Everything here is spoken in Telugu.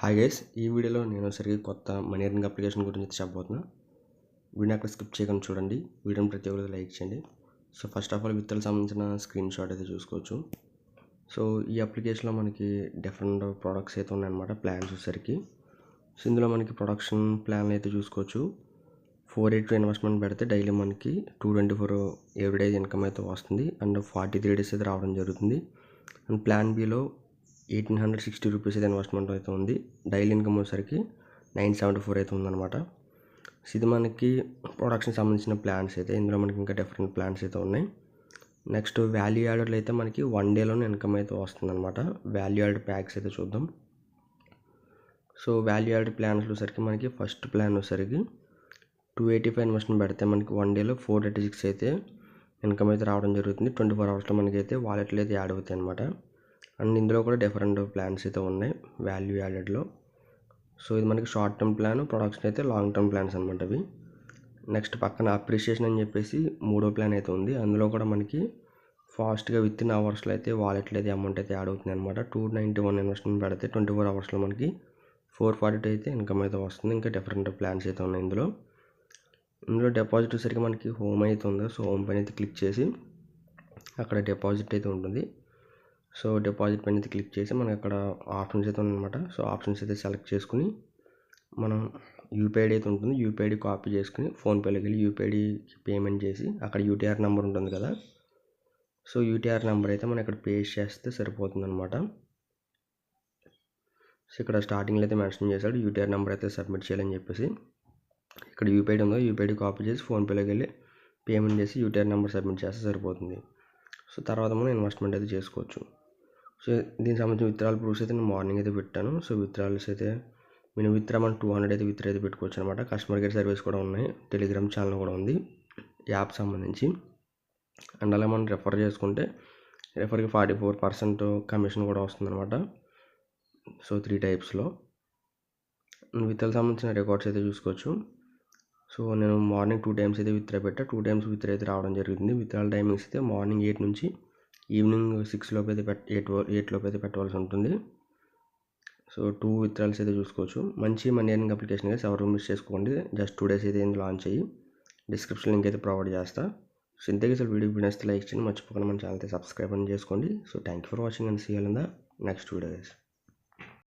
హాయ్ గైస్, ఈ వీడియోలో నేను సరిగ్గా కొత్త మనీ ఎర్నింగ్ అప్లికేషన్ గురించి చెప్పబోతున్నా. వీడియో అక్కడ స్కిప్ చేయకుండా చూడండి. వీడియోని ప్రతి ఒక్కరు లైక్ చేయండి. So first of all withdrawal సంబంధించిన స్క్రీన్ షాట్ అయితే చూసుకోవచ్చు. సో ఈ అప్లికేషన్లో మనకి డిఫరెంట్ ప్రోడక్ట్స్ అయితే ఉన్నాయన్నమాట. ప్లాన్స్ వచ్చేసరికి సో ఇందులో మనకి ప్రొడక్షన్ ప్లాన్ అయితే చూసుకోవచ్చు. 482 ఇన్వెస్ట్మెంట్ పెడితే డైలీ మనకి 224 ఎవ్రీడే ఇన్కమ్ అయితే వస్తుంది అండ్ 43 డేస్ అయితే రావడం జరుగుతుంది. అండ్ ప్లాన్ బిలో 1860 రూపీస్ అయితే ఇన్వెస్ట్మెంట్ అయితే ఉంది. డైలీ ఇన్కమ్ వచ్చేసరికి 974 అయితే ఉందన్నమాట. సో ఇది మనకి ప్రొడక్షన్ సంబంధించిన ప్లాన్స్ అయితే. ఇందులో మనకి ఇంకా డిఫరెంట్ ప్లాన్స్ అయితే ఉన్నాయి. నెక్స్ట్ వాల్యూ యాడెడ్లో అయితే మనకి 1 డేలోనే ఇన్కమ్ అయితే వస్తుందన్నమాట. వాల్యూ యాడెడ్ ప్యాక్స్ అయితే చూద్దాం. సో వాల్యూ యాడెడ్ ప్లాన్స్ వచ్చేసరికి మనకి ఫస్ట్ ప్లాన్ వచ్చేసరికి 285 ఇన్వెస్ట్మెంట్ పెడితే మనకి 1 డేలో 436 అయితే ఇన్కమ్ అయితే రావడం జరుగుతుంది. 24 అవర్స్లో మనకి అయితే వాలెట్లు అయితే యాడ్ అవుతాయి అనమాట. అండ్ ఇందులో కూడా డిఫరెంట్ ప్లాన్స్ అయితే ఉన్నాయి వాల్యూ యాడెడ్లో. సో ఇది మనకి షార్ట్ టర్మ్ ప్లాన్, ప్రొడక్షన్ అయితే లాంగ్ టర్మ్ ప్లాన్స్ అనమాట అవి. నెక్స్ట్ పక్కన అప్రిషియేషన్ అని చెప్పేసి మూడో ప్లాన్ అయితే ఉంది. అందులో కూడా మనకి ఫాస్ట్గా విత్ ఇన్ అవర్స్లో అయితే వాలెట్లో అయితే అమౌంట్ అయితే యాడ్ అవుతుంది అనమాట. 291 ఇన్వెస్ట్మెంట్ పెడితే 24 అవర్స్లో మనకి 442 అయితే ఇన్కమ్ అయితే వస్తుంది. ఇంకా డిఫరెంట్ ప్లాన్స్ అయితే ఉన్నాయి ఇందులో డిపాజిట్ వచ్చేసరికి మనకి హోమ్ అయితే ఉంది. సో హోమ్ పైన అయితే క్లిక్ చేసి అక్కడ డిపాజిట్ అయితే ఉంటుంది. సో డిపాజిట్ పైన అయితే క్లిక్ చేసి మనకి అక్కడ ఆప్షన్స్ అయితే ఉన్నాయన్నమాట. సో ఆప్షన్స్ అయితే సెలెక్ట్ చేసుకుని మనం యూపీఐడి అయితే ఉంటుంది. యూపీఐడి కాపీ చేసుకుని ఫోన్పేలోకి వెళ్ళి యూపీఐడికి పేమెంట్ చేసి అక్కడ యూటీఆర్ నెంబర్ ఉంటుంది కదా. సో యూటీఆర్ నెంబర్ అయితే మనం ఇక్కడ పేస్ట్ చేస్తే సరిపోతుంది అనమాట. సో ఇక్కడ స్టార్టింగ్లో అయితే మెన్షన్ చేశాడు యూటీఆర్ నెంబర్ అయితే సబ్మిట్ చేయాలని చెప్పేసి. ఇక్కడ యూపీఐడి ఉందో యూపీఐడి కాపీ చేసి ఫోన్పేలోకి వెళ్ళి పేమెంట్ చేసి యూటీఆర్ నెంబర్ సబ్మిట్ చేస్తే సరిపోతుంది. సో తర్వాత మనం ఇన్వెస్ట్మెంట్ అయితే చేసుకోవచ్చు. సో దీనికి సంబంధించిన విత్డ్రాల్ ప్రూఫ్స్ అయితే నేను మార్నింగ్ అయితే పెట్టాను. సో విత్డ్రాల్స్ అయితే నేను మనం 200 అయితే విత్డ్రా అయితే పెట్టుకోవచ్చు అనమాట. కస్టమర్ కేర్ సర్వీస్ కూడా ఉన్నాయి. టెలిగ్రామ్ ఛానల్ కూడా ఉంది యాప్ సంబంధించి. అండ్ అలా మనం రెఫర్ చేసుకుంటే రెఫర్కి 44% కమిషన్ కూడా వస్తుందన్నమాట. సో 3 టైప్స్లో విత్డ్రాల్ సంబంధించిన రికార్డ్స్ అయితే చూసుకోవచ్చు. సో నేను మార్నింగ్ 2 టైమ్స్ అయితే విత్డ్రా పెట్టా. 2 టైమ్స్ విత్డ్రా అయితే రావడం జరుగుతుంది. విత్డ్రాల్ టైమింగ్స్ అయితే మార్నింగ్ 8 నుంచి ఈవినింగ్ 6 లోపు అయితే 8 లోపు అయితే పెట్టవలసి ఉంటుంది. సో 2 విత్డ్రాల్స్ అయితే చూసుకోవచ్చు. మంచి మనీ ఎర్నింగ్ అప్లికేషన్ అయితే ఎవరు మిస్ చేసుకోండి. జస్ట్ 2 డేస్ అయితే లాంచ్ అయ్యి డిస్క్రిప్షన్ లింక్ అయితే ప్రొవైడ్ చేస్తా. సో ఇంతకీ అసలు వీడియో నచ్చితే లైక్ చేయండి. మర్చిపోకుండా మన ఛానల్ అయితే సబ్స్క్రైబ్ అని చేసుకోండి. So thank you for watching and see you in the next video.